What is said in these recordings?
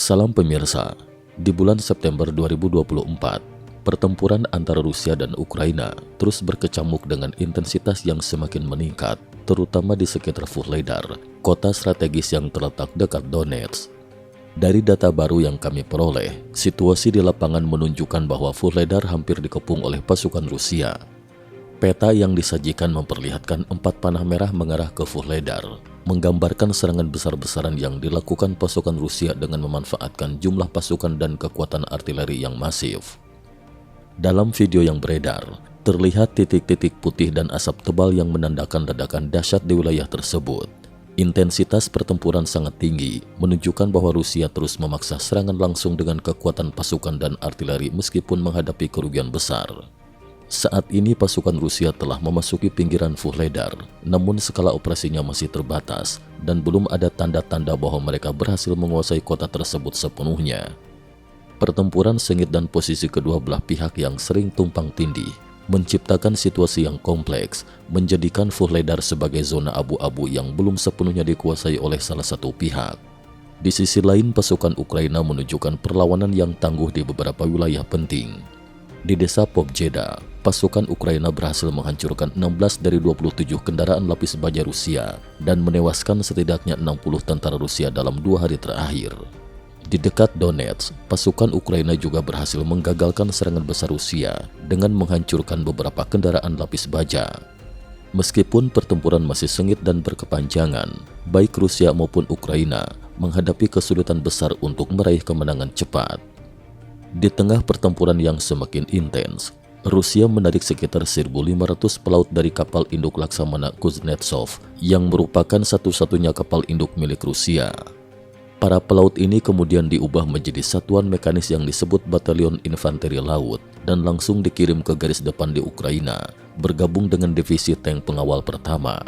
Salam pemirsa, di bulan September 2024, pertempuran antara Rusia dan Ukraina terus berkecamuk dengan intensitas yang semakin meningkat, terutama di sekitar Vuhledar, kota strategis yang terletak dekat Donetsk. Dari data baru yang kami peroleh, situasi di lapangan menunjukkan bahwa Vuhledar hampir dikepung oleh pasukan Rusia. Peta yang disajikan memperlihatkan 4 panah merah mengarah ke Vuhledar, menggambarkan serangan besar-besaran yang dilakukan pasukan Rusia dengan memanfaatkan jumlah pasukan dan kekuatan artileri yang masif. Dalam video yang beredar, terlihat titik-titik putih dan asap tebal yang menandakan ledakan dahsyat di wilayah tersebut. Intensitas pertempuran sangat tinggi, menunjukkan bahwa Rusia terus memaksa serangan langsung dengan kekuatan pasukan dan artileri meskipun menghadapi kerugian besar. Saat ini pasukan Rusia telah memasuki pinggiran Vuhledar, namun skala operasinya masih terbatas dan belum ada tanda-tanda bahwa mereka berhasil menguasai kota tersebut sepenuhnya. Pertempuran sengit dan posisi kedua belah pihak yang sering tumpang tindih menciptakan situasi yang kompleks, menjadikan Vuhledar sebagai zona abu-abu yang belum sepenuhnya dikuasai oleh salah satu pihak. Di sisi lain, pasukan Ukraina menunjukkan perlawanan yang tangguh di beberapa wilayah penting. Di desa Pobjeda, pasukan Ukraina berhasil menghancurkan 16 dari 27 kendaraan lapis baja Rusia dan menewaskan setidaknya 60 tentara Rusia dalam 2 hari terakhir. Di dekat Donetsk, pasukan Ukraina juga berhasil menggagalkan serangan besar Rusia dengan menghancurkan beberapa kendaraan lapis baja. Meskipun pertempuran masih sengit dan berkepanjangan, baik Rusia maupun Ukraina menghadapi kesulitan besar untuk meraih kemenangan cepat. Di tengah pertempuran yang semakin intens, Rusia menarik sekitar 1.500 pelaut dari kapal induk Laksamana Kuznetsov yang merupakan satu-satunya kapal induk milik Rusia. Para pelaut ini kemudian diubah menjadi satuan mekanis yang disebut Batalion Infanteri Laut dan langsung dikirim ke garis depan di Ukraina, bergabung dengan divisi tank pengawal pertama.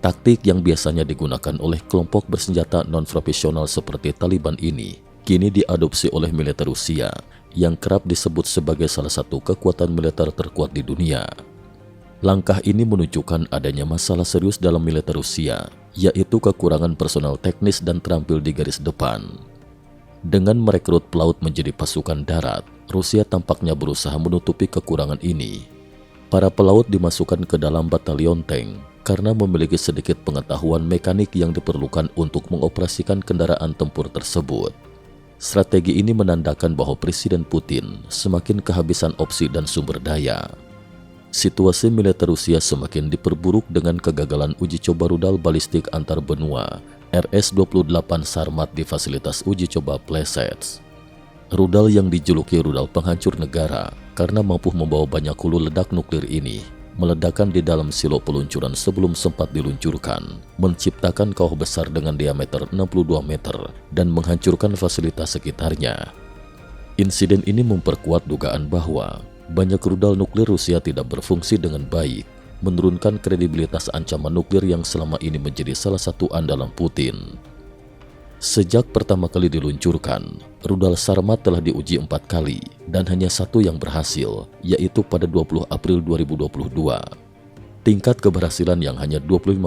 Taktik yang biasanya digunakan oleh kelompok bersenjata non-profesional seperti Taliban ini kini diadopsi oleh militer Rusia yang kerap disebut sebagai salah satu kekuatan militer terkuat di dunia. Langkah ini menunjukkan adanya masalah serius dalam militer Rusia, yaitu kekurangan personal teknis dan terampil di garis depan. Dengan merekrut pelaut menjadi pasukan darat, Rusia tampaknya berusaha menutupi kekurangan ini. Para pelaut dimasukkan ke dalam batalion tank karena memiliki sedikit pengetahuan mekanik yang diperlukan untuk mengoperasikan kendaraan tempur tersebut. Strategi ini menandakan bahwa Presiden Putin semakin kehabisan opsi dan sumber daya. Situasi militer Rusia semakin diperburuk dengan kegagalan uji coba rudal balistik antar benua RS-28 Sarmat di fasilitas uji coba Plesetsk. Rudal yang dijuluki rudal penghancur negara karena mampu membawa banyak hulu ledak nuklir ini meledakan di dalam silo peluncuran sebelum sempat diluncurkan, menciptakan kawah besar dengan diameter 62 meter dan menghancurkan fasilitas sekitarnya. Insiden ini memperkuat dugaan bahwa banyak rudal nuklir Rusia tidak berfungsi dengan baik, menurunkan kredibilitas ancaman nuklir yang selama ini menjadi salah satu andalan Putin. Sejak pertama kali diluncurkan, rudal Sarmat telah diuji 4 kali dan hanya satu yang berhasil, yaitu pada 20 April 2022. Tingkat keberhasilan yang hanya 25%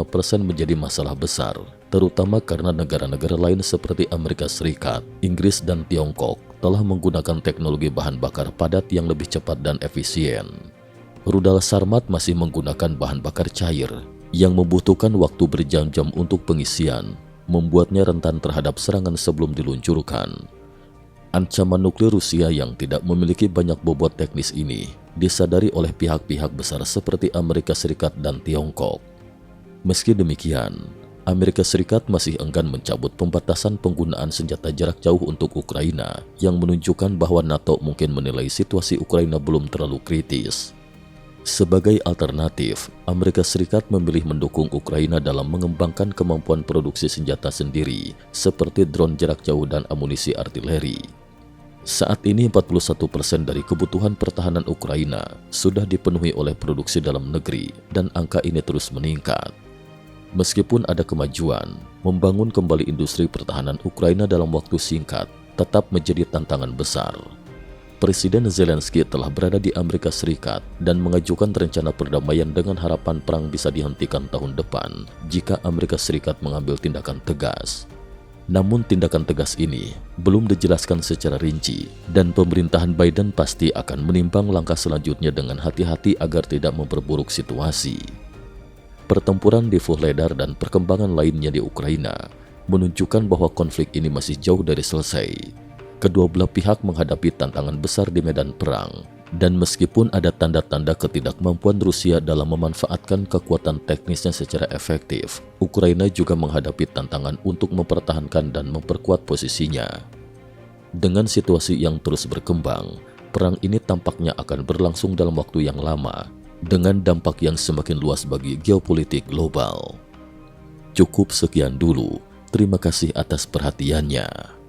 menjadi masalah besar, terutama karena negara-negara lain seperti Amerika Serikat, Inggris, dan Tiongkok telah menggunakan teknologi bahan bakar padat yang lebih cepat dan efisien. Rudal Sarmat masih menggunakan bahan bakar cair yang membutuhkan waktu berjam-jam untuk pengisian, membuatnya rentan terhadap serangan sebelum diluncurkan. Ancaman nuklir Rusia yang tidak memiliki banyak bobot teknis ini disadari oleh pihak-pihak besar seperti Amerika Serikat dan Tiongkok. Meski demikian, Amerika Serikat masih enggan mencabut pembatasan penggunaan senjata jarak jauh untuk Ukraina yang menunjukkan bahwa NATO mungkin menilai situasi Ukraina belum terlalu kritis. Sebagai alternatif, Amerika Serikat memilih mendukung Ukraina dalam mengembangkan kemampuan produksi senjata sendiri, seperti drone jarak jauh dan amunisi artileri. Saat ini 41% dari kebutuhan pertahanan Ukraina sudah dipenuhi oleh produksi dalam negeri dan angka ini terus meningkat. Meskipun ada kemajuan, membangun kembali industri pertahanan Ukraina dalam waktu singkat tetap menjadi tantangan besar. Presiden Zelensky telah berada di Amerika Serikat dan mengajukan rencana perdamaian dengan harapan perang bisa dihentikan tahun depan jika Amerika Serikat mengambil tindakan tegas. Namun tindakan tegas ini belum dijelaskan secara rinci dan pemerintahan Biden pasti akan menimbang langkah selanjutnya dengan hati-hati agar tidak memperburuk situasi. Pertempuran di Vuhledar dan perkembangan lainnya di Ukraina menunjukkan bahwa konflik ini masih jauh dari selesai. Kedua belah pihak menghadapi tantangan besar di medan perang, dan meskipun ada tanda-tanda ketidakmampuan Rusia dalam memanfaatkan kekuatan teknisnya secara efektif, Ukraina juga menghadapi tantangan untuk mempertahankan dan memperkuat posisinya. Dengan situasi yang terus berkembang, perang ini tampaknya akan berlangsung dalam waktu yang lama, dengan dampak yang semakin luas bagi geopolitik global. Cukup sekian dulu. Terima kasih atas perhatiannya.